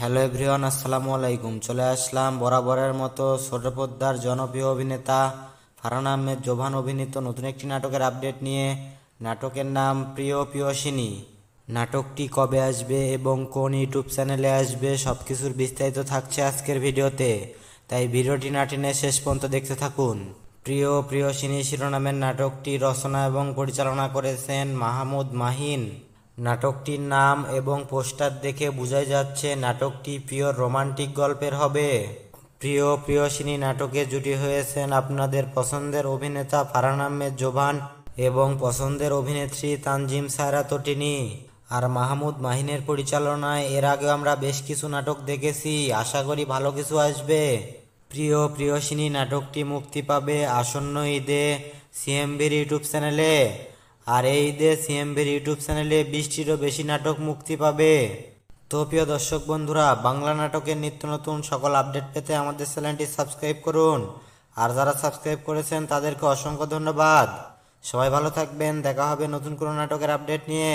Hello everyone, আসসালামু আলাইকুম। চলে আসলাম বরাবরের মতো ছোট পর্দার জনপ্রিয় অভিনেতা ফারহান আহমেদ জোভান অভিনীত নতুন একটি নাটকের আপডেট নিয়ে। নাটকের নাম প্রিয় প্রিয়সিনী। নাটকটি কবে আসবে এবং কোন ইউটিউব চ্যানেলে আসবে সব কিছুর বিস্তারিত থাকছে আজকের ভিডিওতে, তাই ভিডিওটি না টেনে শেষ পর্যন্ত দেখতে থাকুন। প্রিয় প্রিয়সিনী শিরোনামের নাটকটি রচনা এবং পরিচালনা করেছেন মাহমুদ মাহিন। নাটকটির নাম এবং পোস্টার দেখে বোঝাই যাচ্ছে নাটকটি পিওর রোমান্টিক গল্পের হবে। প্রিয় প্রিয়সিনী নাটকে জুটি হয়েছেন আপনাদের পছন্দের অভিনেতা ফারহান আহমেদ জোভান এবং পছন্দের অভিনেত্রী তানজিম সায়রা তটিনী। আর মাহমুদ মাহিনের পরিচালনায় এর আগে আমরা বেশ কিছু নাটক দেখেছি, আশা করি ভালো কিছু আসবে। প্রিয় প্রিয়সিনী নাটকটি মুক্তি পাবে আসন্ন ঈদে সিএমবির ইউটিউব চ্যানেলে। আর এই ঈদে সিএমবির ইউটিউব চ্যানেলে 20টিরও বেশি নাটক মুক্তি পাবে। তো প্রিয় দর্শক বন্ধুরা, বাংলা নাটকের নিত্য নতুন সকল আপডেট পেতে আমাদের চ্যানেলটি সাবস্ক্রাইব করুন। আর যারা সাবস্ক্রাইব করেছেন তাদেরকে অসংখ্য ধন্যবাদ। সবাই ভালো থাকবেন, দেখা হবে নতুন কোনো নাটকের আপডেট নিয়ে।